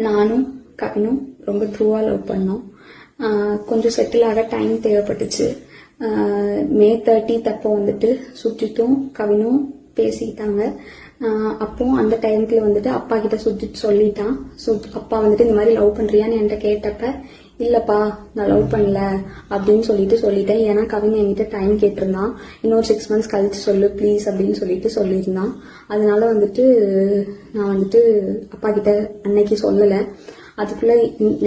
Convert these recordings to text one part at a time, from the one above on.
நானும் கவினும் ரொம்ப ட்ரூவாக லவ் பண்ணோம். கொஞ்சம் செட்டில் ஆக டைம் தேவைப்பட்டுச்சு. மே 30 அப்போ வந்துட்டு சுஜித்தும் கவினும் பேசிக்கிட்டாங்க. அப்போ அந்த டைம்ல வந்துட்டு அப்பா கிட்ட சுஜித் சொல்லிட்டான். அப்பா வந்துட்டு இந்த மாதிரி லவ் பண்றியான்னு என்கிட்ட கேட்டப்ப இல்லப்பா நான் லவ் பண்ணல அப்படின்னு சொல்லிட்டேன். ஏன்னா கவின் என்கிட்ட டைம் கேட்டிருந்தான். இன்னொரு 6 months கழிச்சு சொல்லு ப்ளீஸ் அப்படின்னு சொல்லியிருந்தான். அதனால வந்துட்டு நான் வந்துட்டு அப்பா கிட்ட அன்னைக்கு சொல்லலை. அதுக்குள்ள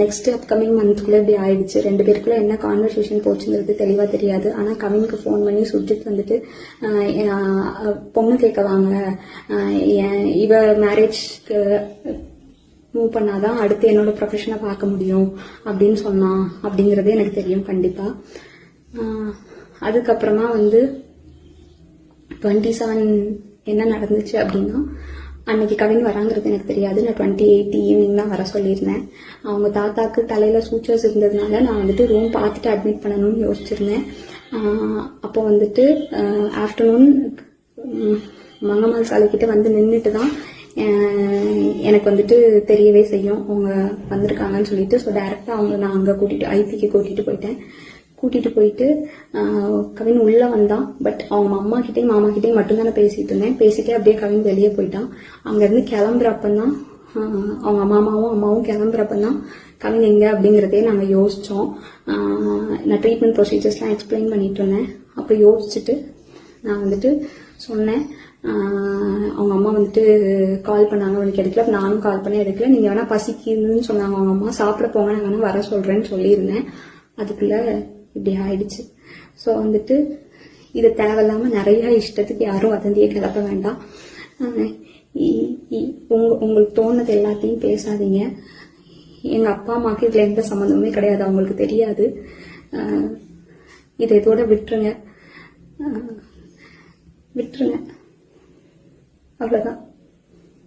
நெக்ஸ்ட் அப்கமிங் மந்த்குள்ள இப்படி ஆயிடுச்சு. 2 பேருக்குள்ள என்ன கான்வர்சேஷன் போச்சுங்கிறது தெளிவா தெரியாது. ஆனா கவினுக்கு ஃபோன் பண்ணி சுஜித் வந்துட்டு பொண்ணு கேட்க வாங்க, இவ மேரேஜ்க்கு மூவ் பண்ணாதான் அடுத்து என்னோட ப்ரொஃபஷனை பார்க்க முடியும் அப்படின்னு சொன்னான் அப்படிங்கறது எனக்கு தெரியும் கண்டிப்பா. அதுக்கப்புறமா வந்து 27 என்ன நடந்துச்சு அப்படின்னா, அன்னைக்கு கவின் வராங்கிறது எனக்கு தெரியாது. நான் 28 ஈவினிங் தான் வர சொல்லியிருந்தேன். அவங்க தாத்தாக்கு தலையில சூச்சர்ஸ் இருந்ததுனால நான் வந்துட்டு ரூம் பார்த்துட்டு அட்மிட் பண்ணணும்னு யோசிச்சிருந்தேன். அப்போ வந்துட்டு ஆஃப்டர்நூன் மங்கம்மாள் சாலைக்கிட்ட வந்து நின்றுட்டு தான் எனக்கு வந்துட்டு தெரியவே செய்யும் அவங்க வந்திருக்காங்கன்னு சொல்லிட்டு. ஸோ டைரக்டா அவங்க நான் அங்கே ஐபிக்கு கூட்டிட்டு போயிட்டு கவின் உள்ள வந்தான். பட் அவங்க அம்மா கிட்டையும் மாமா கிட்டையும் மட்டும்தானே பேசிட்டு இருந்தேன். பேசிட்டே அப்படியே கவின் வெளியே போயிட்டான். அங்கிருந்து கிளம்புறப்பதான் அவங்க அம்மாவும் கிளம்புறப்பதான் கவின் எங்க அப்படிங்கறதே நாங்க யோசிச்சோம். நான் ட்ரீட்மெண்ட் ப்ரொசீஜர்ஸ்லாம் எக்ஸ்பிளைன் பண்ணிட்டு இருந்தேன். அப்ப யோசிச்சுட்டு நான் வந்துட்டு சொன்னேன். அவங்க அம்மா வந்துட்டு கால் பண்ணாங்க, உனக்கு எடுக்கல. நானும் கால் பண்ணி எடுக்கல. நீங்க வேணா பசிக்குதுன்னு சொன்னாங்க அவங்க அம்மா, சாப்பிட போங்க, நான் வேணா வர சொல்றேன்னு சொல்லியிருந்தேன். அதுக்குள்ள இப்படி ஆயிடுச்சு. ஸோ வந்துட்டு இது தேவையில்லாம நிறைய இஷ்டத்துக்கு யாரும் வதந்தியை கிளப்ப வேண்டாம். உங்களுக்கு தோணுது எல்லாத்தையும் பேசாதீங்க. எங்க அப்பா அம்மாவுக்கு இதுல எந்த சம்மந்தமுமே கிடையாது, அவங்களுக்கு தெரியாது. இதை இதோட விட்டுருங்க. அவ்வளவுதான்.